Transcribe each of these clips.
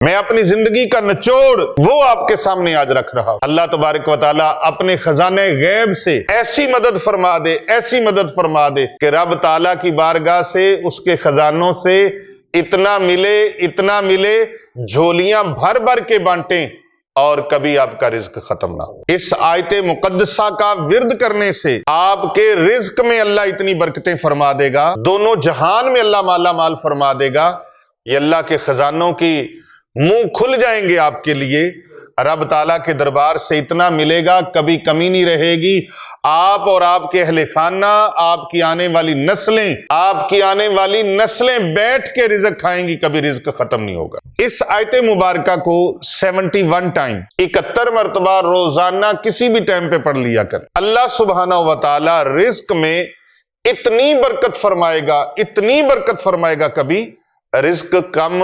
میں اپنی زندگی کا نچوڑ وہ آپ کے سامنے آج رکھ رہا ہوں۔ اللہ تبارک و تعالیٰ اپنے خزانے غیب سے ایسی مدد فرما دے، ایسی مدد فرما دے کہ رب تعالیٰ کی بارگاہ سے، اس کے خزانوں سے اتنا ملے، جھولیاں بھر بھر کے بانٹیں اور کبھی آپ کا رزق ختم نہ ہو۔ اس آیت مقدسہ کا ورد کرنے سے آپ کے رزق میں اللہ اتنی برکتیں فرما دے گا، دونوں جہان میں اللہ مالا مال فرما دے گا۔ یہ اللہ کے خزانوں کی منہ کھل جائیں گے آپ کے لیے، رب تعالیٰ کے دربار سے اتنا ملے گا، کبھی کمی نہیں رہے گی۔ آپ اور آپ کے اہل خانہ، آپ کی آنے والی نسلیں بیٹھ کے رزق کھائیں گی، کبھی رزق ختم نہیں ہوگا۔ اس آیت مبارکہ کو 71 ٹائم، 71 مرتبہ روزانہ کسی بھی ٹائم پہ پڑھ لیا کر۔ اللہ سبحانہ و تعالیٰ رزق میں اتنی برکت فرمائے گا کبھی رزق کم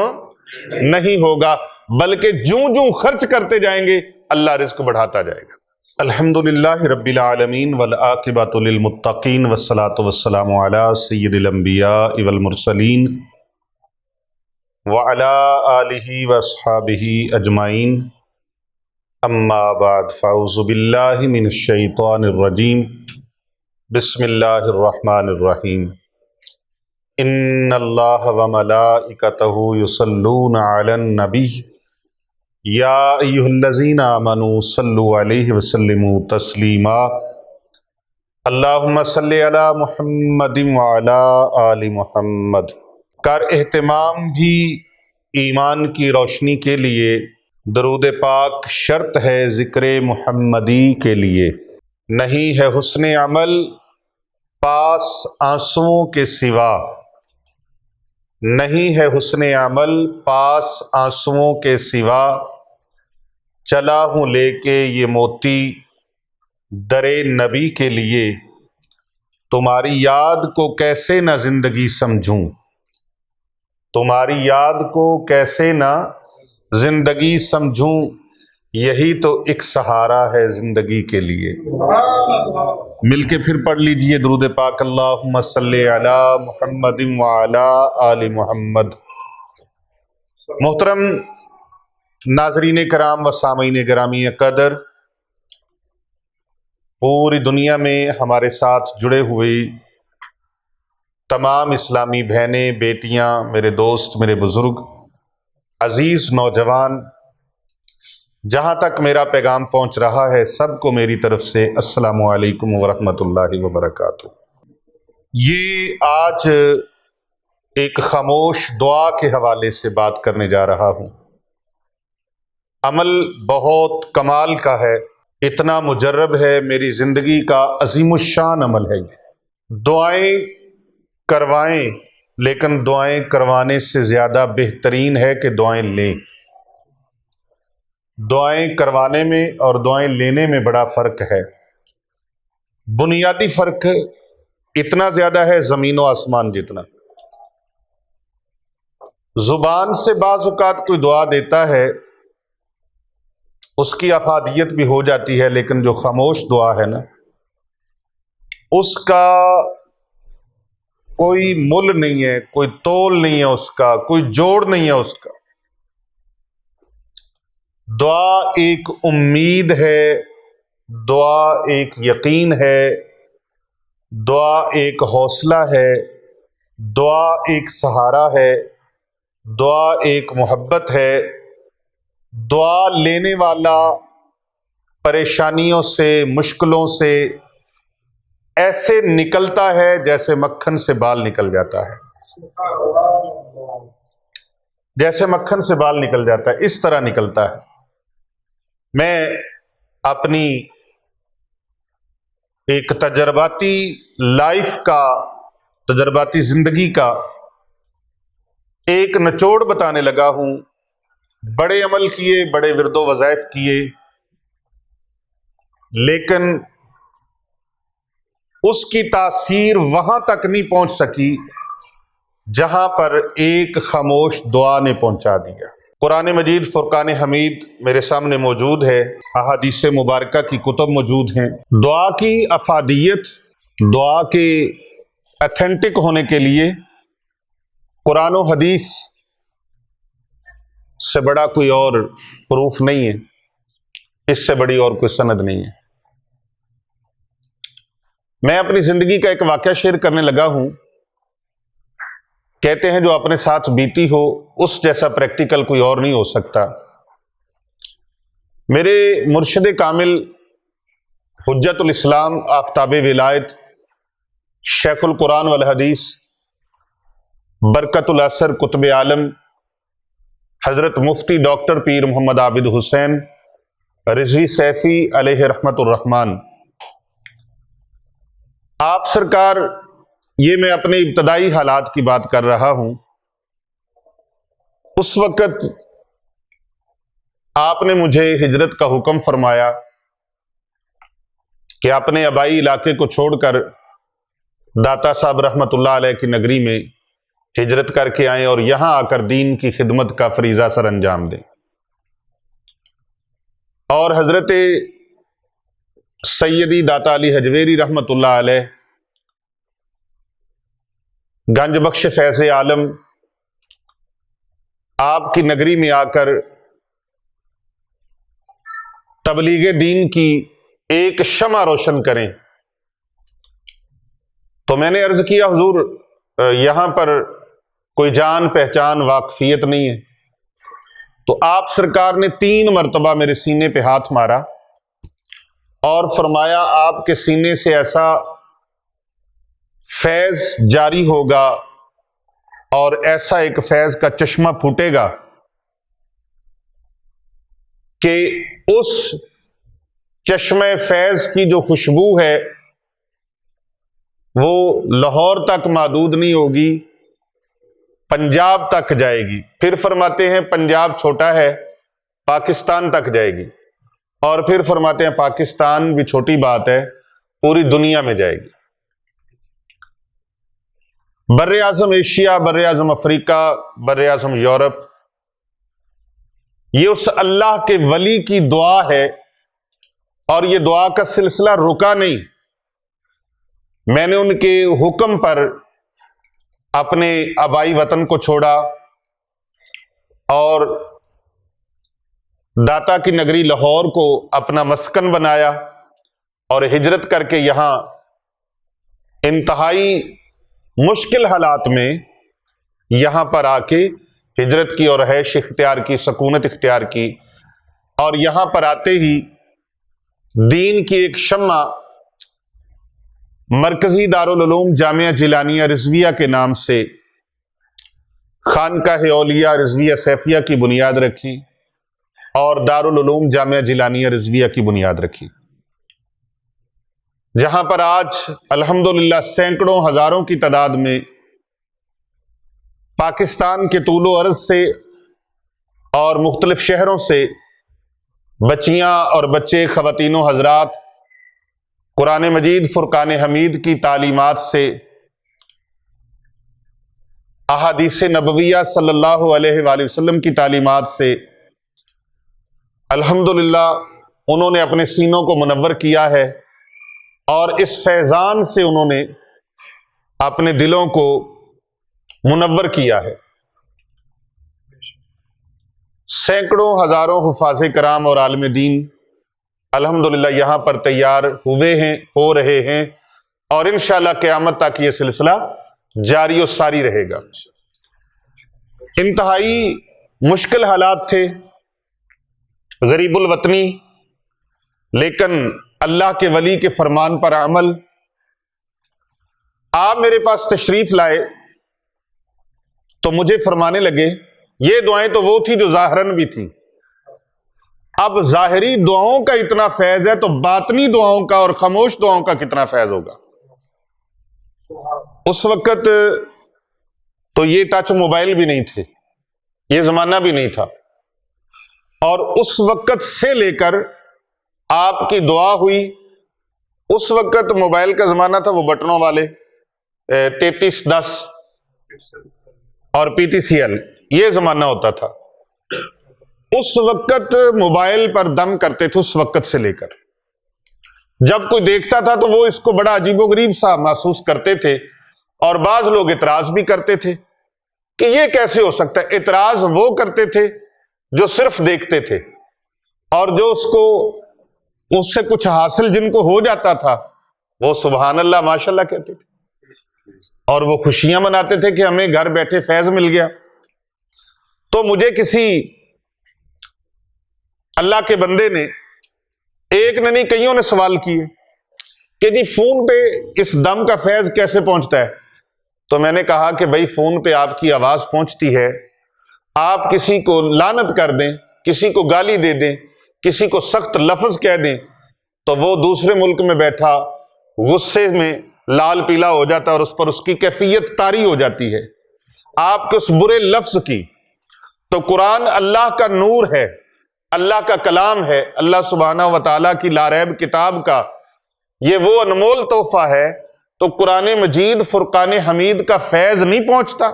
نہیں ہوگا، بلکہ جوں خرچ کرتے جائیں گے اللہ رزق بڑھاتا جائے گا۔ الحمدللہ رب العالمین والعاقبۃ للمتقین والصلاۃ والسلام علی سید الانبیاء والمرسلین وعلی آلہ واصحابہ اجمعین، اما بعد فاعوذ باللہ من الشیطان الرجیم، بسم اللہ الرحمن الرحیم۔ ان اللہ وملائکتہ یصلون علی النبی یا ایھا الذین آمنوا صلوا علیہ وسلموا تسلیما، اللہم صلی علی محمد وعلی آل محمد۔ کر اہتمام بھی ایمان کی روشنی کے لیے درود پاک شرط ہے ذکر محمدی کے لیے، نہیں ہے حسن عمل پاس آنسوؤں کے سوا، نہیں ہے حسن عمل پاس آنسوؤں کے سوا، چلا ہوں لے کے یہ موتی در نبی کے لیے، تمہاری یاد کو کیسے نہ زندگی سمجھوں، تمہاری یاد کو کیسے نہ زندگی سمجھوں، یہی تو ایک سہارا ہے زندگی کے لیے۔ مل کے پھر پڑھ لیجئے درود پاک، اللہم صلی علی محمد وعلی آل محمد۔ محترم ناظرین کرام و سامعین گرامی قدر، پوری دنیا میں ہمارے ساتھ جڑے ہوئے تمام اسلامی بہنیں، بیٹیاں، میرے دوست، میرے بزرگ، عزیز نوجوان، جہاں تک میرا پیغام پہنچ رہا ہے سب کو میری طرف سے السلام علیکم ورحمۃ اللہ وبرکاتہ۔ یہ آج ایک خاموش دعا کے حوالے سے بات کرنے جا رہا ہوں۔ عمل بہت کمال کا ہے، اتنا مجرب ہے، میری زندگی کا عظیم الشان عمل ہے یہ۔ دعائیں کروائیں، لیکن دعائیں کروانے سے زیادہ بہترین ہے کہ دعائیں لیں۔ دعائیں کروانے میں اور دعائیں لینے میں بڑا فرق ہے، بنیادی فرق اتنا زیادہ ہے زمین و آسمان جتنا۔ زبان سے بعض اوقات کوئی دعا دیتا ہے، اس کی افادیت بھی ہو جاتی ہے، لیکن جو خاموش دعا ہے نا، اس کا کوئی مل نہیں ہے، کوئی تول نہیں ہے، اس کا کوئی جوڑ نہیں ہے۔ اس کا دعا ایک امید ہے، دعا ایک یقین ہے، دعا ایک حوصلہ ہے، دعا ایک سہارا ہے، دعا ایک محبت ہے۔ دعا لینے والا پریشانیوں سے، مشکلوں سے ایسے نکلتا ہے جیسے مکھن سے بال نکل جاتا ہے، جیسے مکھن سے بال نکل جاتا ہے، اس طرح نکلتا ہے۔ میں اپنی ایک تجرباتی لائف کا، تجرباتی زندگی کا ایک نچوڑ بتانے لگا ہوں۔ بڑے عمل کیے، بڑے ورد و وظائف کیے، لیکن اس کی تاثیر وہاں تک نہیں پہنچ سکی جہاں پر ایک خاموش دعا نے پہنچا دیا۔ قرآن مجید فرقان حمید میرے سامنے موجود ہے، احادیث مبارکہ کی کتب موجود ہیں۔ دعا کی افادیت، دعا کے ایتھینٹک ہونے کے لیے قرآن و حدیث سے بڑا کوئی اور پروف نہیں ہے، اس سے بڑی اور کوئی سند نہیں ہے۔ میں اپنی زندگی کا ایک واقعہ شیئر کرنے لگا ہوں۔ کہتے ہیں جو اپنے ساتھ بیتی ہو اس جیسا پریکٹیکل کوئی اور نہیں ہو سکتا۔ میرے مرشد کامل، حجت الاسلام، آفتاب ولایت، شیخ القرآن والحدیث، برکت الاثر، قطب عالم، حضرت مفتی ڈاکٹر پیر محمد عابد حسین رضوی سیفی علیہ رحمت الرحمن، آپ سرکار، یہ میں اپنے ابتدائی حالات کی بات کر رہا ہوں، اس وقت آپ نے مجھے ہجرت کا حکم فرمایا کہ اپنے آبائی علاقے کو چھوڑ کر داتا صاحب رحمت اللہ علیہ کی نگری میں ہجرت کر کے آئیں اور یہاں آ کر دین کی خدمت کا فریضہ سر انجام دیں۔ اور حضرت سیدی داتا علی حجویری رحمت اللہ علیہ، گنج بخش فیض عالم، آپ کی نگری میں آ کر تبلیغ دین کی ایک شمع روشن کریں۔ تو میں نے عرض کیا حضور یہاں پر کوئی جان پہچان واقفیت نہیں ہے۔ تو آپ سرکار نے 3 مرتبہ میرے سینے پہ ہاتھ مارا اور فرمایا آپ کے سینے سے ایسا فیض جاری ہوگا اور ایسا ایک فیض کا چشمہ پھوٹے گا کہ اس چشمہ فیض کی جو خوشبو ہے وہ لاہور تک محدود نہیں ہوگی، پنجاب تک جائے گی۔ پھر فرماتے ہیں پنجاب چھوٹا ہے، پاکستان تک جائے گی، اور پھر فرماتے ہیں پاکستان بھی چھوٹی بات ہے، پوری دنیا میں جائے گی۔ بر اعظم ایشیا، بر اعظم افریقہ، بر اعظم یورپ، یہ اس اللہ کے ولی کی دعا ہے، اور یہ دعا کا سلسلہ رکا نہیں۔ میں نے ان کے حکم پر اپنے آبائی وطن کو چھوڑا اور داتا کی نگری لاہور کو اپنا مسکن بنایا اور ہجرت کر کے یہاں انتہائی مشکل حالات میں یہاں پر آ کے ہجرت کی اور رہائش اختیار کی، سکونت اختیار کی، اور یہاں پر آتے ہی دین کی ایک شمع مرکزی دارالعلوم جامعہ جیلانیہ رضویہ کے نام سے خانقاہ اولیاء رضویہ سیفیہ کی بنیاد رکھی اور دارالعلوم جامعہ جیلانیہ رضویہ کی بنیاد رکھی، جہاں پر آج الحمدللہ سینکڑوں ہزاروں کی تعداد میں پاکستان کے طول و عرض سے اور مختلف شہروں سے بچیاں اور بچے، خواتین و حضرات قرآن مجید فرقان حمید کی تعلیمات سے، احادیث نبویہ صلی اللہ علیہ وآلہ وسلم کی تعلیمات سے الحمدللہ انہوں نے اپنے سینوں کو منور کیا ہے، اور اس فیضان سے انہوں نے اپنے دلوں کو منور کیا ہے۔ سینکڑوں ہزاروں حفاظ کرام اور عالم دین الحمدللہ یہاں پر تیار ہوئے ہیں، ہو رہے ہیں، اور انشاءاللہ قیامت تک یہ سلسلہ جاری و ساری رہے گا۔ انتہائی مشکل حالات تھے، غریب الوطنی، لیکن اللہ کے ولی کے فرمان پر عمل۔ آپ میرے پاس تشریف لائے تو مجھے فرمانے لگے یہ دعائیں تو وہ تھی جو ظاہراً بھی تھی، اب ظاہری دعاؤں کا اتنا فیض ہے تو باطنی دعاؤں کا اور خاموش دعاؤں کا کتنا فیض ہوگا۔ اس وقت تو یہ ٹچ موبائل بھی نہیں تھے، یہ زمانہ بھی نہیں تھا، اور اس وقت سے لے کر آپ کی دعا ہوئی۔ اس وقت موبائل کا زمانہ تھا، وہ بٹنوں والے 3310 اور PTCL، یہ زمانہ ہوتا تھا۔ اس وقت موبائل پر دم کرتے تھے، اس وقت سے لے کر جب کوئی دیکھتا تھا تو وہ اس کو بڑا عجیب و غریب سا محسوس کرتے تھے، اور بعض لوگ اعتراض بھی کرتے تھے کہ یہ کیسے ہو سکتا ہے۔ اعتراض وہ کرتے تھے جو صرف دیکھتے تھے، اور جو اس سے کچھ حاصل جن کو ہو جاتا تھا وہ سبحان اللہ ماشاء اللہ کہتے تھے، اور وہ خوشیاں مناتے تھے کہ ہمیں گھر بیٹھے فیض مل گیا۔ تو مجھے کسی اللہ کے بندے نے، ایک نے نہیں کئیوں نے سوال کیے کہ جی فون پہ اس دم کا فیض کیسے پہنچتا ہے؟ تو میں نے کہا کہ بھائی فون پہ آپ کی آواز پہنچتی ہے، آپ کسی کو لعنت کر دیں، کسی کو گالی دے دیں، کسی کو سخت لفظ کہہ دیں، تو وہ دوسرے ملک میں بیٹھا غصے میں لال پیلا ہو جاتا ہے اور اس پر اس کی کیفیت طاری ہو جاتی ہے آپ کے اس برے لفظ کی۔ تو قرآن اللہ کا نور ہے، اللہ کا کلام ہے، اللہ سبحانہ و تعالیٰ کی لاریب کتاب کا یہ وہ انمول تحفہ ہے۔ تو قرآن مجید فرقان حمید کا فیض نہیں پہنچتا؟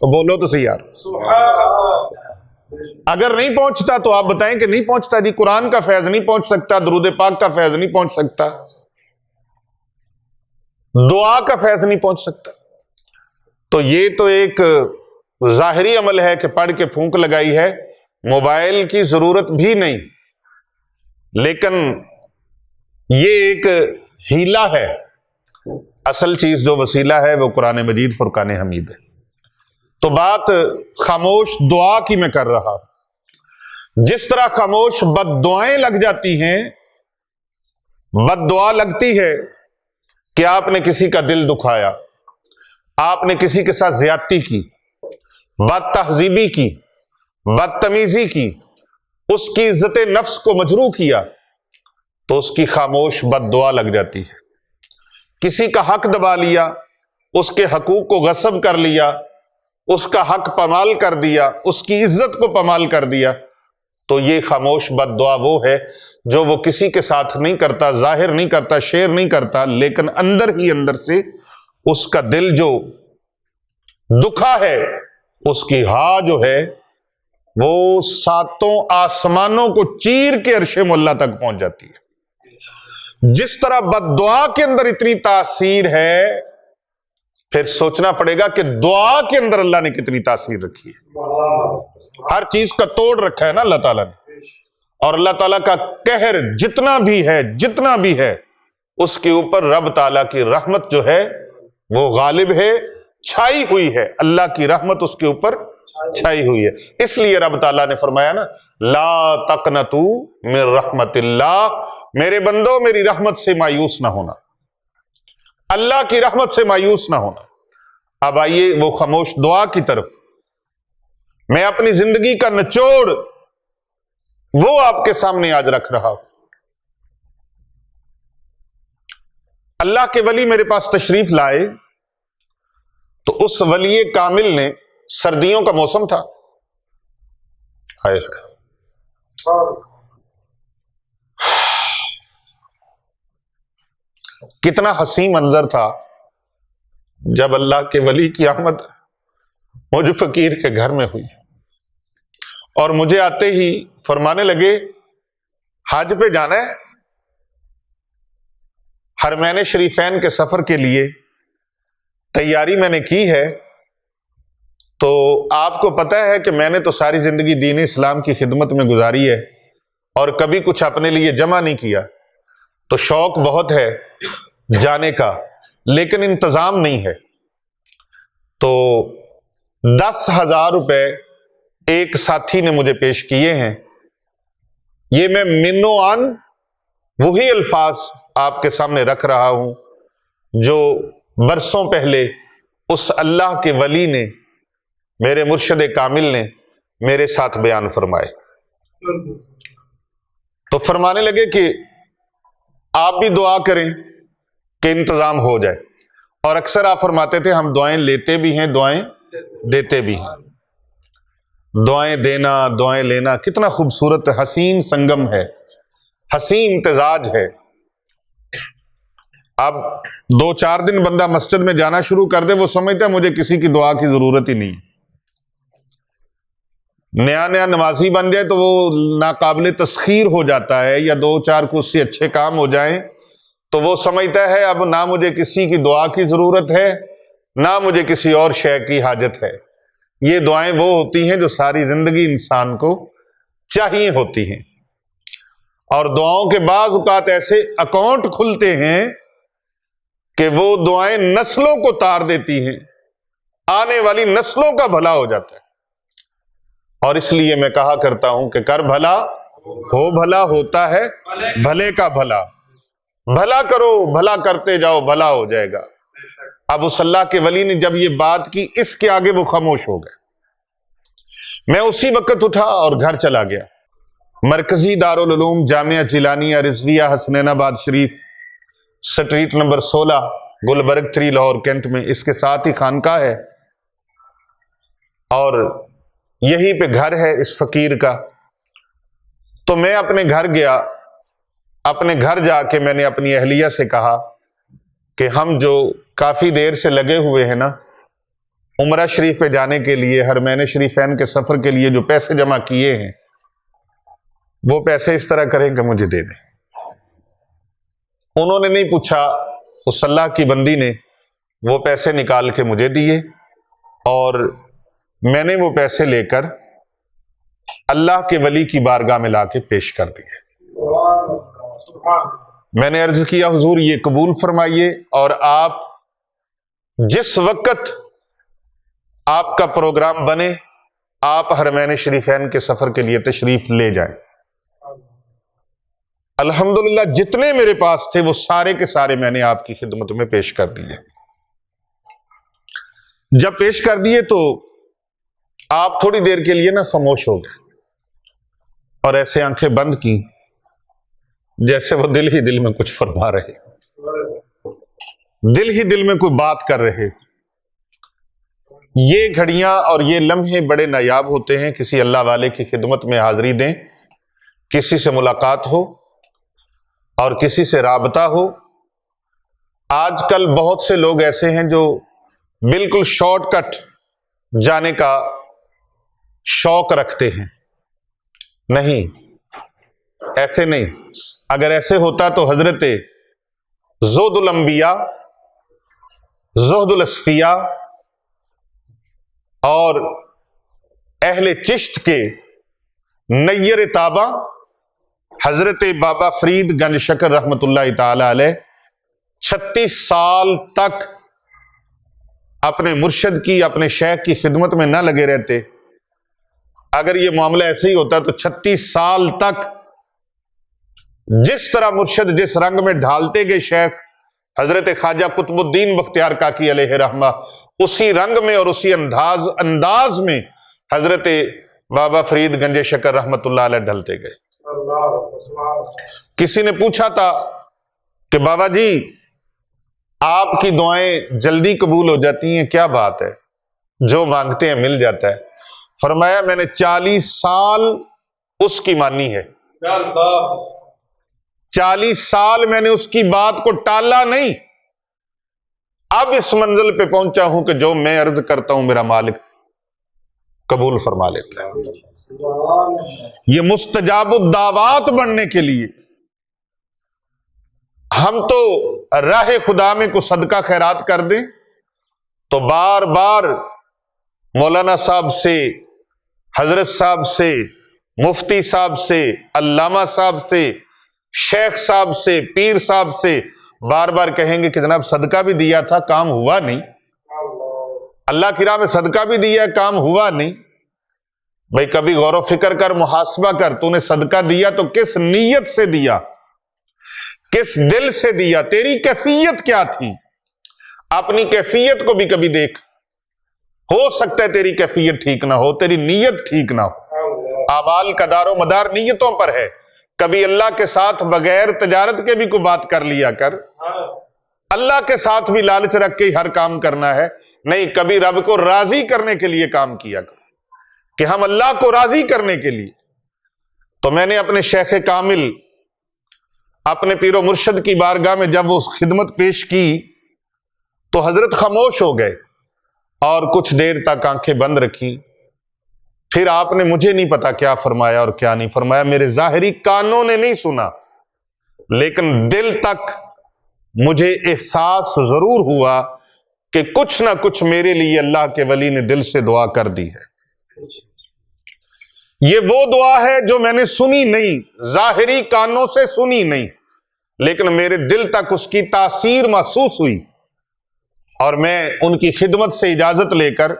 بولو تو صحیح یار، اگر نہیں پہنچتا تو آپ بتائیں کہ نہیں پہنچتا جی، قرآن کا فیض نہیں پہنچ سکتا، درود پاک کا فیض نہیں پہنچ سکتا، دعا کا فیض نہیں پہنچ سکتا۔ تو یہ تو ایک ظاہری عمل ہے کہ پڑھ کے پھونک لگائی ہے، موبائل کی ضرورت بھی نہیں، لیکن یہ ایک ہیلہ ہے، اصل چیز جو وسیلہ ہے وہ قرآن مجید فرقان حمید ہے۔ تو بات خاموش دعا کی میں کر رہا، جس طرح خاموش بد دعائیں لگ جاتی ہیں، بد دعا لگتی ہے کہ آپ نے کسی کا دل دکھایا، آپ نے کسی کے ساتھ زیادتی کی، بد تہذیبی کی، بدتمیزی کی، اس کی عزت نفس کو مجروح کیا، تو اس کی خاموش بد دعا لگ جاتی ہے۔ کسی کا حق دبا لیا، اس کے حقوق کو غصب کر لیا، اس کا حق پامال کر دیا، اس کی عزت کو پامال کر دیا، تو یہ خاموش بد دعا وہ ہے جو وہ کسی کے ساتھ نہیں کرتا، ظاہر نہیں کرتا، شیئر نہیں کرتا، لیکن اندر ہی اندر سے اس کا دل جو دکھا ہے، اس کی ہا جو ہے وہ ساتوں آسمانوں کو چیر کے عرش مولا تک پہنچ جاتی ہے۔ جس طرح بد دعا کے اندر اتنی تاثیر ہے، پھر سوچنا پڑے گا کہ دعا کے اندر اللہ نے کتنی تاثیر رکھی ہے۔ ہر چیز کا توڑ رکھا ہے نا اللہ تعالیٰ نے، اور اللہ تعالیٰ کا قہر جتنا بھی ہے اس کے اوپر رب تعالیٰ کی رحمت جو ہے وہ غالب ہے، چھائی ہوئی ہے، اللہ کی رحمت اس کے اوپر چھائی ہوئی ہے۔ اس لیے رب تعالیٰ نے فرمایا نا، لا تقنطوا من رحمت اللہ، میرے بندو میری رحمت سے مایوس نہ ہونا، اللہ کی رحمت سے مایوس نہ ہونا۔ اب آئیے وہ خاموش دعا کی طرف۔ میں اپنی زندگی کا نچوڑ وہ آپ کے سامنے آج رکھ رہا ہوں۔ اللہ کے ولی میرے پاس تشریف لائے تو اس ولی کامل نے، سردیوں کا موسم تھا، کتنا حسین منظر تھا جب اللہ کے ولی کی آمد مجھ فقیر کے گھر میں ہوئی، اور مجھے آتے ہی فرمانے لگے حج پہ جانا ہے، حرمین شریفین کے سفر کے لیے تیاری میں نے کی ہے۔ تو آپ کو پتہ ہے کہ میں نے تو ساری زندگی دین اسلام کی خدمت میں گزاری ہے اور کبھی کچھ اپنے لیے جمع نہیں کیا، تو شوق بہت ہے جانے کا، لیکن انتظام نہیں ہے۔ تو 10,000 روپے ایک ساتھی نے مجھے پیش کیے ہیں، یہ میں منو عن وہی الفاظ آپ کے سامنے رکھ رہا ہوں جو برسوں پہلے اس اللہ کے ولی نے، میرے مرشد کامل نے میرے ساتھ بیان فرمائے۔ تو فرمانے لگے کہ آپ بھی دعا کریں کہ انتظام ہو جائے، اور اکثر آپ فرماتے تھے ہم دعائیں لیتے بھی ہیں، دعائیں دیتے بھی ہیں۔ دعائیں دینا، دعائیں لینا کتنا خوبصورت حسین سنگم ہے، حسین امتزاج ہے۔ اب 2-4 دن بندہ مسجد میں جانا شروع کر دے، وہ سمجھتا ہے مجھے کسی کی دعا کی ضرورت ہی نہیں ہے۔ نیا نمازی بن جائے تو وہ ناقابل تسخیر ہو جاتا ہے، یا 2-4 کو اس سے اچھے کام ہو جائیں تو وہ سمجھتا ہے اب نہ مجھے کسی کی دعا کی ضرورت ہے، نہ مجھے کسی اور شے کی حاجت ہے۔ یہ دعائیں وہ ہوتی ہیں جو ساری زندگی انسان کو چاہیے ہوتی ہیں، اور دعاؤں کے بعض اوقات ایسے اکاؤنٹ کھلتے ہیں کہ وہ دعائیں نسلوں کو تار دیتی ہیں، آنے والی نسلوں کا بھلا ہو جاتا ہے۔ اور اس لیے میں کہا کرتا ہوں کہ کر بھلا ہو بھلا ہوتا ہے بھلے کا بھلا، بھلا کرو بھلا کرتے جاؤ بھلا ہو جائے گا۔ اب اس اللہ کے ولی نے جب یہ بات کی، اس کے آگے وہ خاموش ہو گئے۔ میں اسی وقت اٹھا اور گھر چلا گیا۔ مرکزی دارالعلوم جامعہ جیلانیہ Rizvia Hasnain Abad Sharif, street number 16، Gulberg 3، Lahore cantt میں، اس کے ساتھ ہی خانقاہ ہے، اور یہیں پہ گھر ہے اس فقیر کا۔ تو میں اپنے گھر گیا۔ اپنے گھر جا کے میں نے اپنی اہلیہ سے کہا کہ ہم جو کافی دیر سے لگے ہوئے ہیں نا عمرہ شریف پہ جانے کے لیے، حرمین شریفین کے سفر کے لیے جو پیسے جمع کیے ہیں، وہ پیسے اس طرح کریں کہ مجھے دے دیں۔ انہوں نے نہیں پوچھا، اس اللہ کی بندی نے وہ پیسے نکال کے مجھے دیے، اور میں نے وہ پیسے لے کر اللہ کے ولی کی بارگاہ میں لا کے پیش کر دیے۔ میں نے عرض کیا حضور یہ قبول فرمائیے، اور آپ جس وقت آپ کا پروگرام بنے آپ حرمین شریفین کے سفر کے لیے تشریف لے جائیں۔ الحمدللہ جتنے میرے پاس تھے وہ سارے کے سارے میں نے آپ کی خدمت میں پیش کر دیے۔ جب پیش کر دیے تو آپ تھوڑی دیر کے لیے نا خاموش ہو گئے، اور ایسے آنکھیں بند کی جیسے وہ دل ہی دل میں کچھ فرما رہے، دل ہی دل میں کوئی بات کر رہے۔ یہ گھڑیاں اور یہ لمحے بڑے نایاب ہوتے ہیں، کسی اللہ والے کی خدمت میں حاضری دیں، کسی سے ملاقات ہو اور کسی سے رابطہ ہو۔ آج کل بہت سے لوگ ایسے ہیں جو بالکل شارٹ کٹ جانے کا شوق رکھتے ہیں۔ نہیں، ایسے نہیں۔ اگر ایسے ہوتا تو حضرت زہد الانبیاء، زہد الاصفیاء اور اہل چشت کے نیر تابہ حضرت بابا فرید گنج شکر رحمت اللہ تعالی علیہ 36 سال تک اپنے مرشد کی، اپنے شیخ کی خدمت میں نہ لگے رہتے۔ اگر یہ معاملہ ایسے ہی ہوتا تو 36 سال تک جس طرح مرشد جس رنگ میں ڈھالتے گئے شیخ حضرت خواجہ قطب الدین بختیار کاکی علیہ رحمہ، اسی رنگ میں اور اسی انداز میں حضرت بابا فرید گنج شکر رحمت اللہ علیہ ڈھلتے گئے۔ کسی نے پوچھا تھا کہ بابا جی آپ کی دعائیں جلدی قبول ہو جاتی ہیں، کیا بات ہے؟ جو مانگتے ہیں مل جاتا ہے۔ فرمایا میں نے 40 سال اس کی مانی ہے، 40 سال میں نے اس کی بات کو ٹالا نہیں۔ اب اس منزل پہ پہنچا ہوں کہ جو میں عرض کرتا ہوں میرا مالک قبول فرما لیتا ہے۔ یہ مستجاب الدعوات بننے کے لیے ہم تو راہ خدا میں کو صدقہ خیرات کر دیں تو بار بار مولانا صاحب سے، حضرت صاحب سے، مفتی صاحب سے، علامہ صاحب سے، شیخ صاحب سے، پیر صاحب سے بار بار کہیں گے کہ جناب صدقہ بھی دیا تھا کام ہوا نہیں، اللہ کی راہ میں صدقہ بھی دیا کام ہوا نہیں۔ بھائی کبھی غور و فکر کر، محاسبہ کر، تو نے صدقہ دیا تو کس نیت سے دیا، کس دل سے دیا، تیری کیفیت کیا تھی؟ اپنی کیفیت کو بھی کبھی دیکھ، ہو سکتا ہے تیری کیفیت ٹھیک نہ ہو، تیری نیت ٹھیک نہ ہو۔ اعمال کا دار و مدار نیتوں پر ہے۔ کبھی اللہ کے ساتھ بغیر تجارت کے بھی کوئی بات کر لیا کر، اللہ کے ساتھ بھی لالچ رکھ کے ہر کام کرنا ہے نہیں، کبھی رب کو راضی کرنے کے لیے کام کیا کر، کہ ہم اللہ کو راضی کرنے کے لیے۔ تو میں نے اپنے شیخ کامل، اپنے پیر و مرشد کی بارگاہ میں جب وہ خدمت پیش کی تو حضرت خاموش ہو گئے اور کچھ دیر تک آنکھیں بند رکھی۔ پھر آپ نے مجھے نہیں پتا کیا فرمایا اور کیا نہیں فرمایا، میرے ظاہری کانوں نے نہیں سنا، لیکن دل تک مجھے احساس ضرور ہوا کہ کچھ نہ کچھ میرے لیے اللہ کے ولی نے دل سے دعا کر دی ہے. یہ وہ دعا ہے جو میں نے سنی نہیں، ظاہری کانوں سے سنی نہیں، لیکن میرے دل تک اس کی تاثیر محسوس ہوئی، اور میں ان کی خدمت سے اجازت لے کر،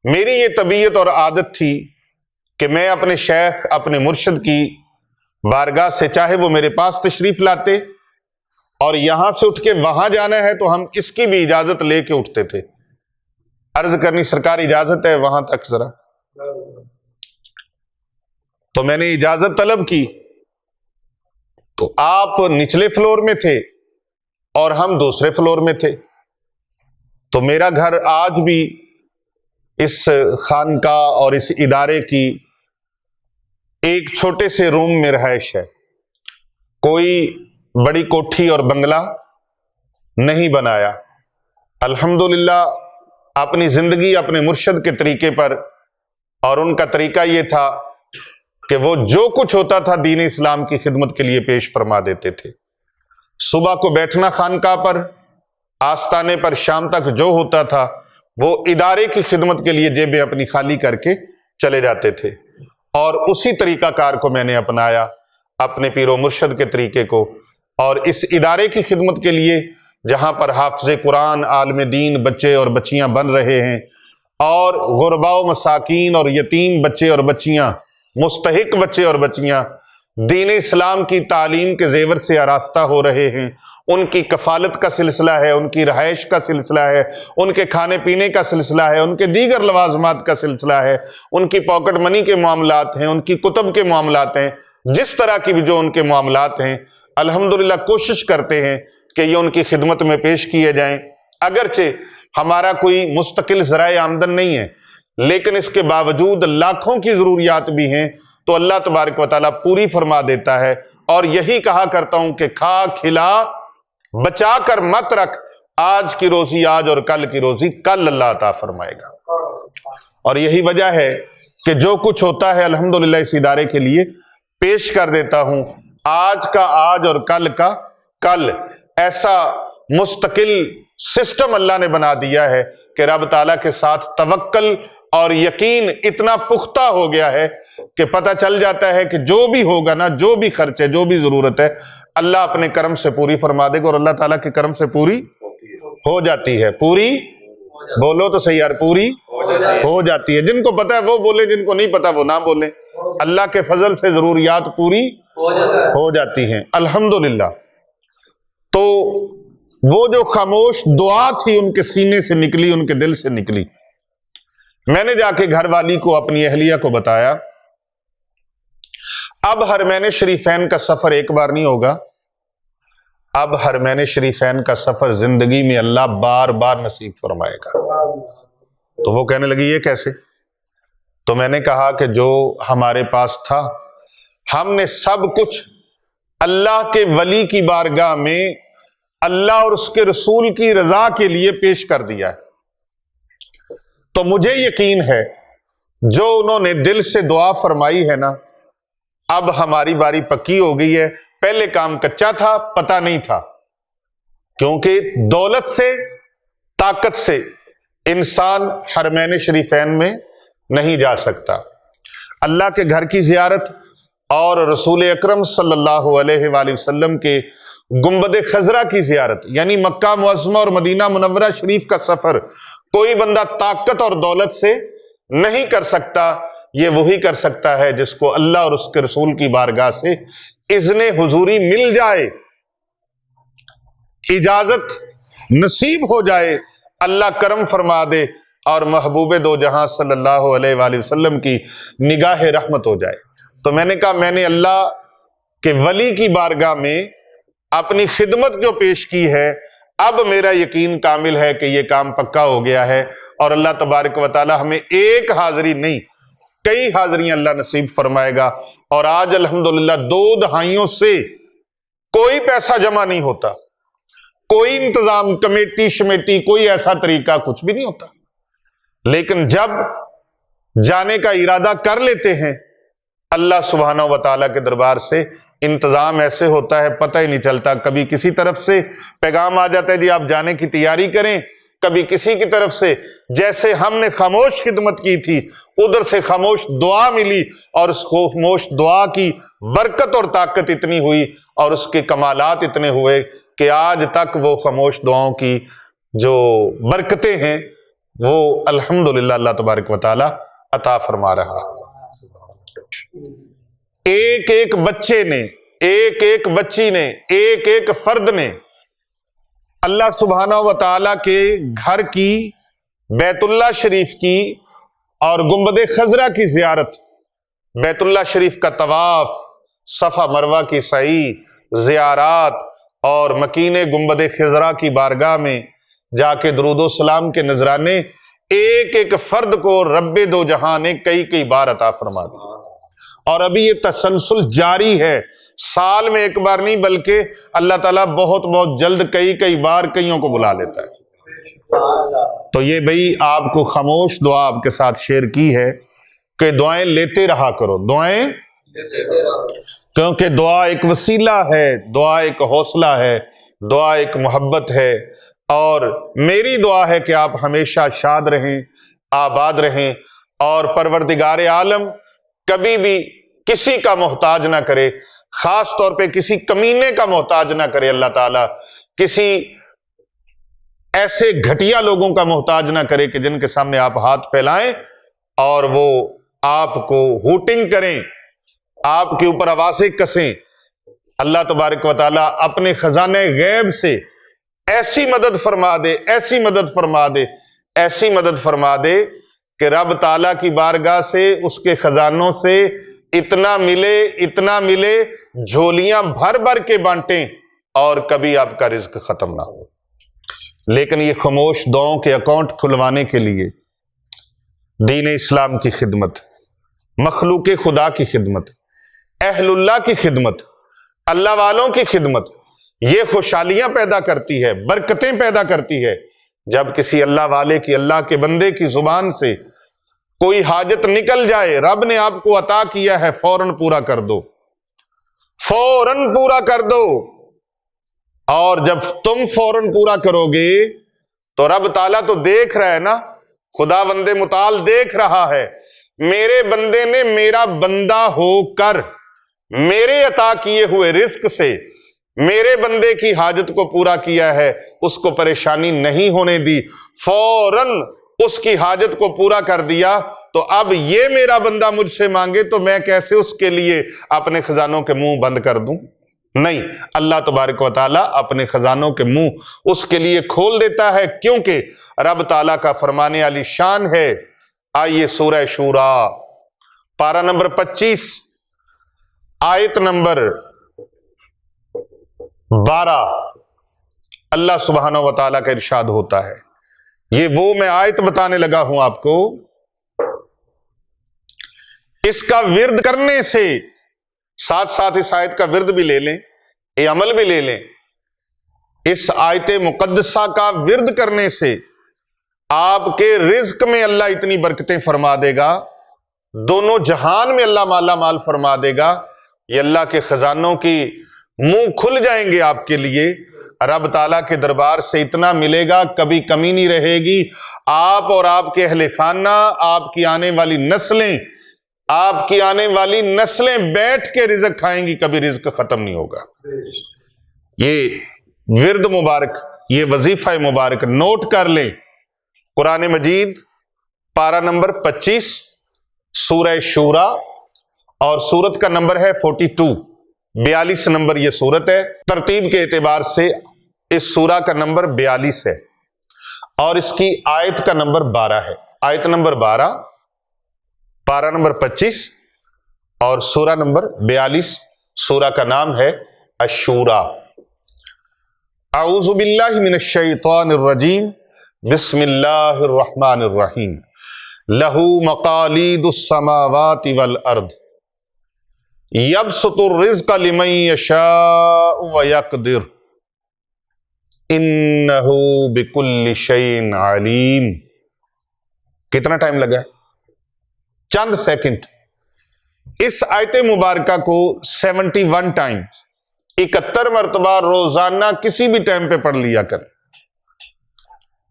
میری یہ طبیعت اور عادت تھی کہ میں اپنے شیخ، اپنے مرشد کی بارگاہ سے، چاہے وہ میرے پاس تشریف لاتے اور یہاں سے اٹھ کے وہاں جانا ہے تو ہم اس کی بھی اجازت لے کے اٹھتے تھے، عرض کرنی سرکار اجازت ہے وہاں تک ذرا. تو میں نے اجازت طلب کی، تو آپ نچلے فلور میں تھے اور ہم دوسرے فلور میں تھے. تو میرا گھر آج بھی اس خانقاہ اور اس ادارے کی ایک چھوٹے سے روم میں رہائش ہے، کوئی بڑی کوٹھی اور بنگلہ نہیں بنایا. الحمدللہ اپنی زندگی اپنے مرشد کے طریقے پر، اور ان کا طریقہ یہ تھا کہ وہ جو کچھ ہوتا تھا دین اسلام کی خدمت کے لیے پیش فرما دیتے تھے. صبح کو بیٹھنا خانقاہ پر، آستانے پر، شام تک جو ہوتا تھا وہ ادارے کی خدمت کے لیے جیبیں اپنی خالی کر کے چلے جاتے تھے. اور اسی طریقہ کار کو میں نے اپنایا، اپنے پیر و مرشد کے طریقے کو، اور اس ادارے کی خدمت کے لیے جہاں پر حافظ قرآن، عالم دین بچے اور بچیاں بن رہے ہیں، اور غرباء و مساکین اور یتیم بچے اور بچیاں، مستحق بچے اور بچیاں دین اسلام کی تعلیم کے زیور سے آراستہ ہو رہے ہیں، ان کی کفالت کا سلسلہ ہے، ان کی رہائش کا سلسلہ ہے، ان کے کھانے پینے کا سلسلہ ہے، ان کے دیگر لوازمات کا سلسلہ ہے، ان کی پاکٹ منی کے معاملات ہیں، ان کی کتب کے معاملات ہیں، جس طرح کی بھی جو ان کے معاملات ہیں، الحمدللہ کوشش کرتے ہیں کہ یہ ان کی خدمت میں پیش کیے جائیں. اگرچہ ہمارا کوئی مستقل ذرائع آمدن نہیں ہے، لیکن اس کے باوجود لاکھوں کی ضروریات بھی ہیں تو اللہ تبارک و تعالیٰ پوری فرما دیتا ہے. اور یہی کہا کرتا ہوں کہ کھا کھلا بچا کر مت رکھ، آج کی روزی آج اور کل کی روزی کل اللہ عطا فرمائے گا. اور یہی وجہ ہے کہ جو کچھ ہوتا ہے الحمدللہ اس ادارے کے لیے پیش کر دیتا ہوں. آج کا آج اور کل کا کل، ایسا مستقل سسٹم اللہ نے بنا دیا ہے کہ رب تعالیٰ کے ساتھ توکل اور یقین اتنا پختہ ہو گیا ہے کہ پتہ چل جاتا ہے کہ جو بھی ہوگا نا، جو بھی خرچ ہے، جو بھی ضرورت ہے، اللہ اپنے کرم سے پوری فرما دے گا، اور اللہ تعالیٰ کے کرم سے پوری ہو جاتی ہے. پوری بولو تو صحیح یار، پوری ہو جاتی ہے. جن کو پتہ ہے وہ بولے، جن کو نہیں پتہ وہ نہ بولے. اللہ کے فضل سے ضروریات پوری ہو جاتی ہیں الحمدللہ. تو وہ جو خاموش دعا تھی ان کے سینے سے نکلی، ان کے دل سے نکلی. میں نے جا کے گھر والی کو، اپنی اہلیہ کو بتایا. اب حرمین شریفین کا سفر ایک بار نہیں ہوگا، اب حرمین شریفین کا سفر زندگی میں اللہ بار بار نصیب فرمائے گا. تو وہ کہنے لگی یہ کیسے؟ تو میں نے کہا کہ جو ہمارے پاس تھا ہم نے سب کچھ اللہ کے ولی کی بارگاہ میں اللہ اور اس کے رسول کی رضا کے لیے پیش کر دیا ہے. تو مجھے یقین ہے جو انہوں نے دل سے دعا فرمائی ہے نا، اب ہماری باری پکی ہو گئی ہے. پہلے کام کچا تھا، پتہ نہیں تھا، کیونکہ دولت سے، طاقت سے انسان حرمین شریفین میں نہیں جا سکتا. اللہ کے گھر کی زیارت اور رسول اکرم صلی اللہ علیہ وآلہ وسلم کے گنبد خضرا کی زیارت، یعنی مکہ معظمہ اور مدینہ منورہ شریف کا سفر کوئی بندہ طاقت اور دولت سے نہیں کر سکتا. یہ وہی کر سکتا ہے جس کو اللہ اور اس کے رسول کی بارگاہ سے اذن حضوری مل جائے، اجازت نصیب ہو جائے، اللہ کرم فرما دے اور محبوب دو جہاں صلی اللہ علیہ وآلہ وسلم کی نگاہ رحمت ہو جائے. تو میں نے کہا میں نے اللہ کے ولی کی بارگاہ میں اپنی خدمت جو پیش کی ہے، اب میرا یقین کامل ہے کہ یہ کام پکا ہو گیا ہے، اور اللہ تبارک و تعالی ہمیں ایک حاضری نہیں کئی حاضریاں اللہ نصیب فرمائے گا. اور آج الحمدللہ 2 دہائیوں سے کوئی پیسہ جمع نہیں ہوتا، کوئی انتظام، کمیٹی شمیٹی، کوئی ایسا طریقہ کچھ بھی نہیں ہوتا. لیکن جب جانے کا ارادہ کر لیتے ہیں اللہ سبحانہ و تعالیٰ کے دربار سے انتظام ایسے ہوتا ہے پتہ ہی نہیں چلتا. کبھی کسی طرف سے پیغام آ جاتا ہے جی آپ جانے کی تیاری کریں، کبھی کسی کی طرف سے، جیسے ہم نے خاموش خدمت کی تھی ادھر سے خاموش دعا ملی، اور اس خاموش دعا کی برکت اور طاقت اتنی ہوئی اور اس کے کمالات اتنے ہوئے کہ آج تک وہ خاموش دعاؤں کی جو برکتیں ہیں وہ الحمدللہ اللہ تبارک و تعالی عطا فرما رہا ہے۔ ایک ایک بچے نے، ایک ایک بچی نے، ایک ایک فرد نے اللہ سبحانہ و تعالیٰ کے گھر کی، بیت اللہ شریف کی اور گنبد خضرا کی زیارت، بیت اللہ شریف کا طواف، صفا مروہ کی سعی، زیارات اور مکین گنبد خضرا کی بارگاہ میں جا کے درود و سلام کے نذرانے ایک ایک فرد کو رب دو جہاں نے کئی کئی بار عطا فرما دی، اور ابھی یہ تسلسل جاری ہے، سال میں ایک بار نہیں بلکہ اللہ تعالیٰ بہت بہت جلد کئی کئی بار کئیوں کو بلا لیتا ہے۔ تو یہ بھئی آپ کو خاموش دعا آپ کے ساتھ شیئر کی ہے کہ دعائیں لیتے رہا کرو، دعائیں، کیونکہ دعا ایک وسیلہ ہے، دعا ایک حوصلہ ہے، دعا ایک محبت ہے، اور میری دعا ہے کہ آپ ہمیشہ شاد رہیں، آباد رہیں، اور پروردگار عالم کبھی بھی کسی کا محتاج نہ کرے، خاص طور پہ کسی کمینے کا محتاج نہ کرے اللہ تعالیٰ، کسی ایسے گھٹیا لوگوں کا محتاج نہ کرے کہ جن کے سامنے آپ ہاتھ پھیلائیں اور وہ آپ کو ہوٹنگ کریں، آپ کے اوپر آوازیں کسیں۔ اللہ تبارک و تعالیٰ اپنے خزانے غیب سے ایسی مدد فرما دے، ایسی مدد فرما دے، ایسی مدد فرما دے کہ رب تعالیٰ کی بارگاہ سے، اس کے خزانوں سے اتنا ملے، اتنا ملے، جھولیاں بھر بھر کے بانٹیں اور کبھی آپ کا رزق ختم نہ ہو۔ لیکن یہ خاموش دعاؤں کے اکاؤنٹ کھلوانے کے لیے دین اسلام کی خدمت، مخلوق خدا کی خدمت، اہل اللہ کی خدمت، اللہ والوں کی خدمت، یہ خوشحالیاں پیدا کرتی ہے، برکتیں پیدا کرتی ہے۔ جب کسی اللہ والے کی، اللہ کے بندے کی زبان سے کوئی حاجت نکل جائے، رب نے آپ کو عطا کیا ہے، فوراً پورا کر دو، فوراً پورا کر دو، اور جب تم فوراً پورا کرو گے تو رب تعالیٰ تو دیکھ رہا ہے نا، خدا بند متعال دیکھ رہا ہے، میرے بندے نے میرا بندہ ہو کر میرے عطا کیے ہوئے رزق سے میرے بندے کی حاجت کو پورا کیا ہے، اس کو پریشانی نہیں ہونے دی، فوراً اس کی حاجت کو پورا کر دیا، تو اب یہ میرا بندہ مجھ سے مانگے تو میں کیسے اس کے لیے اپنے خزانوں کے منہ بند کر دوں؟ نہیں، اللہ تبارک و تعالیٰ اپنے خزانوں کے منہ اس کے لیے کھول دیتا ہے، کیونکہ رب تعالیٰ کا فرمانے والی شان ہے۔ آئیے سورہ شورا پارہ نمبر 25 آیت نمبر 12، اللہ سبحانہ و تعالیٰ کا ارشاد ہوتا ہے، یہ وہ میں آیت بتانے لگا ہوں آپ کو، اس کا ورد کرنے سے ساتھ ساتھ اس آیت کا ورد بھی لے لیں، یہ عمل بھی لے لیں، اس آیت مقدسہ کا ورد کرنے سے آپ کے رزق میں اللہ اتنی برکتیں فرما دے گا، دونوں جہان میں اللہ مالا مال فرما دے گا، یہ اللہ کے خزانوں کی منہ کھل جائیں گے آپ کے لیے، رب تعالیٰ کے دربار سے اتنا ملے گا، کبھی کمی نہیں رہے گی، آپ اور آپ کے اہل خانہ، آپ کی آنے والی نسلیں، آپ کی آنے والی نسلیں بیٹھ کے رزق کھائیں گی، کبھی رزق ختم نہیں ہوگا۔ یہ ورد مبارک، یہ وظیفہ مبارک نوٹ کر لیں، قرآن مجید پارہ نمبر 25 سورہ شورا، اور سورت کا نمبر ہے 42، 42 نمبر یہ سورت ہے، ترتیب کے اعتبار سے اس سورہ کا نمبر 42 ہے، اور اس کی آیت کا نمبر 12 ہے، آیت نمبر 12، پارہ نمبر 25 اور سورہ نمبر 42، سورہ کا نام ہے الشورا۔ اعوذ باللہ من الشیطان الرجیم، بسم اللہ الرحمن الرحیم، لہ مقالید السماوات والارض یبسط الرزق لمن یشاء ویقدر انہ بکل شیء علیم۔ کتنا ٹائم لگا ہے؟ چند سیکنڈ۔ اس آیت مبارکہ کو 71 ٹائم، 71 مرتبہ روزانہ کسی بھی ٹائم پہ پڑھ لیا کر،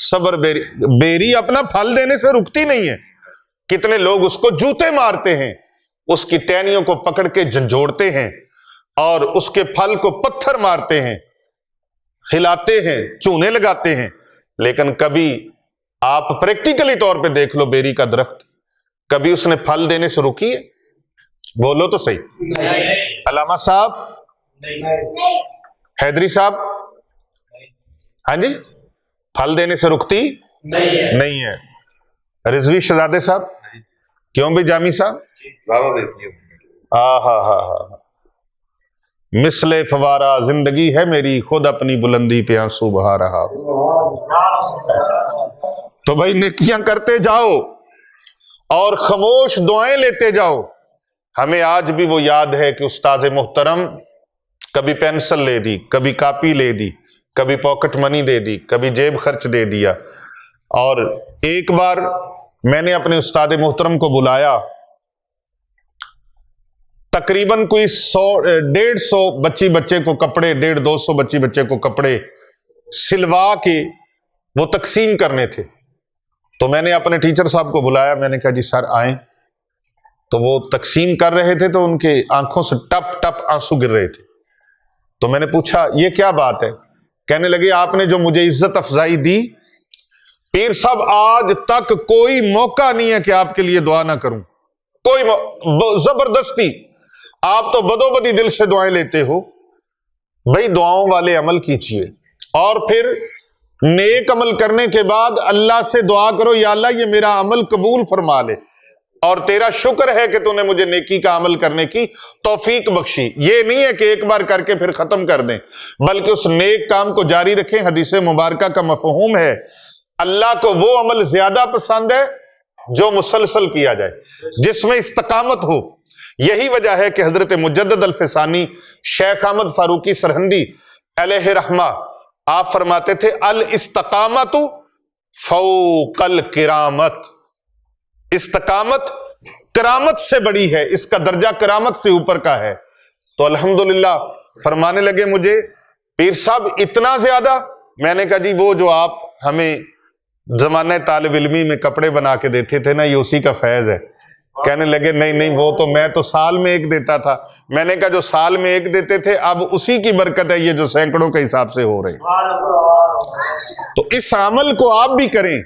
صبر بیری اپنا پھل دینے سے رکتی نہیں ہے. کتنے لوگ اس کو جوتے مارتے ہیں، اس کی ٹہنیوں کو پکڑ کے جھنجھوڑتے ہیں اور اس کے پھل کو پتھر مارتے ہیں، ہلاتے ہیں، چونے لگاتے ہیں، لیکن کبھی آپ پریکٹیکلی طور پہ دیکھ لو بیری کا درخت، کبھی اس نے پھل دینے سے رکی ہے؟ بولو تو صحیح. علامہ صاحب، حیدری صاحب، ہاں جی، پھل دینے سے رکتی نہیں ہے. رضوی شہزادے صاحب، کیوں بھی جامی صاحب؟ زیادہ دیتی ہے. ہاں مثل فوارہ زندگی ہے میری، خود اپنی بلندی پہ آنسو بہا رہا ہوں. تو بھائی نیکیاں کرتے جاؤ اور خاموش دعائیں لیتے جاؤ. ہمیں آج بھی وہ یاد ہے کہ استاد محترم کبھی پینسل لے دی، کبھی کاپی لے دی، کبھی پاکٹ منی دے دی، کبھی جیب خرچ دے دیا. اور ایک بار میں نے اپنے استاد محترم کو بلایا، تقریباً کوئی 100-150 بچے کو کپڑے، 150-200 بچے کو کپڑے سلوا کے وہ تقسیم کرنے تھے. تو میں نے اپنے ٹیچر صاحب کو بلایا، میں نے کہا جی سر آئیں. تو وہ تقسیم کر رہے تھے تو ان کے آنکھوں سے ٹپ ٹپ آنسو گر رہے تھے. تو میں نے پوچھا یہ کیا بات ہے؟ کہنے لگے آپ نے جو مجھے عزت افزائی دی، پیر صاحب آج تک کوئی موقع نہیں ہے کہ آپ کے لیے دعا نہ کروں. کوئی زبردستی آپ تو بدو بدی دل سے دعائیں لیتے ہو. بھائی دعاؤں والے عمل کیجئے، اور پھر نیک عمل کرنے کے بعد اللہ سے دعا کرو یا اللہ یہ میرا عمل قبول فرما لے، اور تیرا شکر ہے کہ تو نے مجھے نیکی کا عمل کرنے کی توفیق بخشی. یہ نہیں ہے کہ ایک بار کر کے پھر ختم کر دیں، بلکہ اس نیک کام کو جاری رکھیں. حدیث مبارکہ کا مفہوم ہے اللہ کو وہ عمل زیادہ پسند ہے جو مسلسل کیا جائے، جس میں استقامت ہو. یہی وجہ ہے کہ حضرت مجدد الفسانی شیخ احمد فاروقی سرہندی علیہ رحمہ آپ فرماتے تھے الاستقامت فوق الکرامت. استقامت کرامت سے بڑی ہے، اس کا درجہ کرامت سے اوپر کا ہے. تو الحمدللہ فرمانے لگے مجھے پیر صاحب اتنا زیادہ. میں نے کہا جی وہ جو آپ ہمیں زمانہ طالب علمی میں کپڑے بنا کے دیتے تھے نا، یہ اسی کا فیض ہے. کہنے لگے نہیں وہ تو میں تو سال میں ایک دیتا تھا. میں نے کہا جو سال میں ایک دیتے تھے اب اسی کی برکت ہے یہ جو سینکڑوں کے حساب سے ہو رہے ہیں. تو اس عمل کو آپ بھی کریں،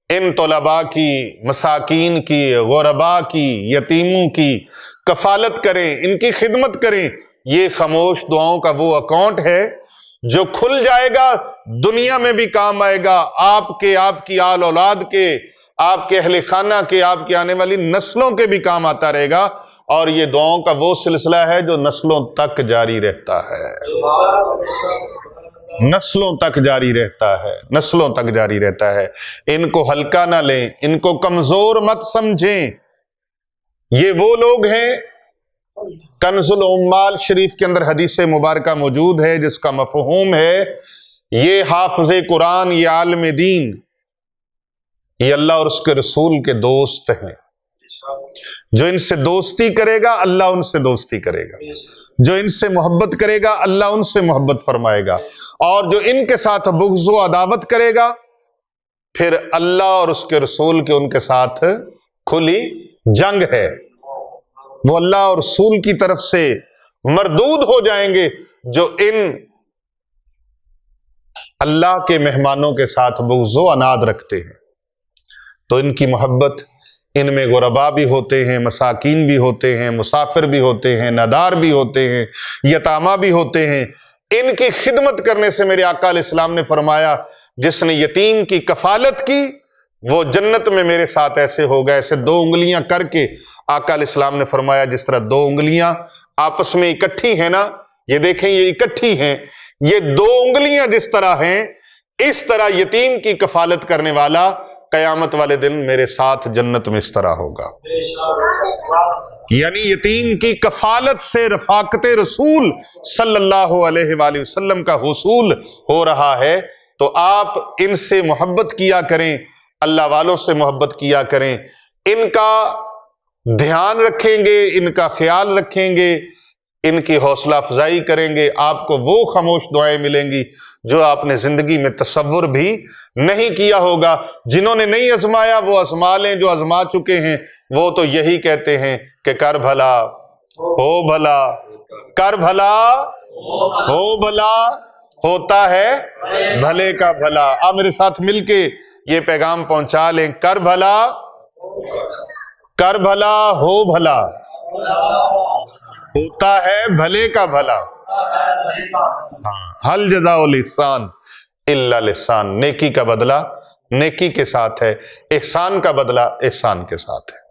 ان طلباء کی، مساکین کی، غرباء کی، یتیموں کی کفالت کریں، ان کی خدمت کریں. یہ خاموش دعاؤں کا وہ اکاؤنٹ ہے جو کھل جائے گا، دنیا میں بھی کام آئے گا، آپ کے، آپ کی آل اولاد کے، آپ کے اہل خانہ کے، آپ کی آنے والی نسلوں کے بھی کام آتا رہے گا. اور یہ دعاؤں کا وہ سلسلہ ہے جو نسلوں تک جاری رہتا ہے، نسلوں تک جاری رہتا ہے، نسلوں تک جاری رہتا ہے. ان کو ہلکا نہ لیں، ان کو کمزور مت سمجھیں. یہ وہ لوگ ہیں، کنز العمال شریف کے اندر حدیث مبارکہ موجود ہے جس کا مفہوم ہے یہ حافظ قرآن، یہ عالم دین، یہ اللہ اور اس کے رسول کے دوست ہیں. جو ان سے دوستی کرے گا اللہ ان سے دوستی کرے گا، جو ان سے محبت کرے گا اللہ ان سے محبت فرمائے گا، اور جو ان کے ساتھ بغض و عداوت کرے گا پھر اللہ اور اس کے رسول کے ان کے ساتھ کھلی جنگ ہے. وہ اللہ اور رسول کی طرف سے مردود ہو جائیں گے جو ان اللہ کے مہمانوں کے ساتھ بغض و عناد رکھتے ہیں. تو ان کی محبت، ان میں غربا بھی ہوتے ہیں، مساکین بھی ہوتے ہیں، مسافر بھی ہوتے ہیں، نادار بھی ہوتے ہیں، یتامہ بھی ہوتے ہیں. ان کی خدمت کرنے سے میرے آقا علیہ السلام نے فرمایا جس نے یتیم کی کفالت کی وہ جنت میں میرے ساتھ ایسے ہوگا. ایسے 2 انگلیاں کر کے آقا علیہ السلام نے فرمایا جس طرح 2 انگلیاں آپس میں اکٹھی ہیں نا، یہ دیکھیں یہ اکٹھی ہیں، یہ 2 انگلیاں جس طرح ہیں اس طرح یتیم کی کفالت کرنے والا قیامت والے دن میرے ساتھ جنت میں اس طرح ہوگا. یعنی یتیم کی کفالت سے رفاقت رسول صلی اللہ علیہ وآلہ وسلم کا حصول ہو رہا ہے. تو آپ ان سے محبت کیا کریں، اللہ والوں سے محبت کیا کریں، ان کا دھیان رکھیں گے، ان کا خیال رکھیں گے، ان کی حوصلہ افزائی کریں گے، آپ کو وہ خاموش دعائیں ملیں گی جو آپ نے زندگی میں تصور بھی نہیں کیا ہوگا۔ جنہوں نے نہیں آزمایا وہ آزما لیں، جو آزما چکے ہیں وہ تو یہی کہتے ہیں کہ کر بھلا ہو بھلا، کر بھلا ہو بھلا، ہوتا ہے بھلے کا بھلا۔ آپ میرے ساتھ مل کے یہ پیغام پہنچا لیں، کر بھلا ہو بھلا، ہوتا ہے بھلے کا بھلا۔ حل جزاء الاحسان الا الاحسان، نیکی کا بدلہ نیکی کے ساتھ ہے، احسان کا بدلہ احسان کے ساتھ ہے۔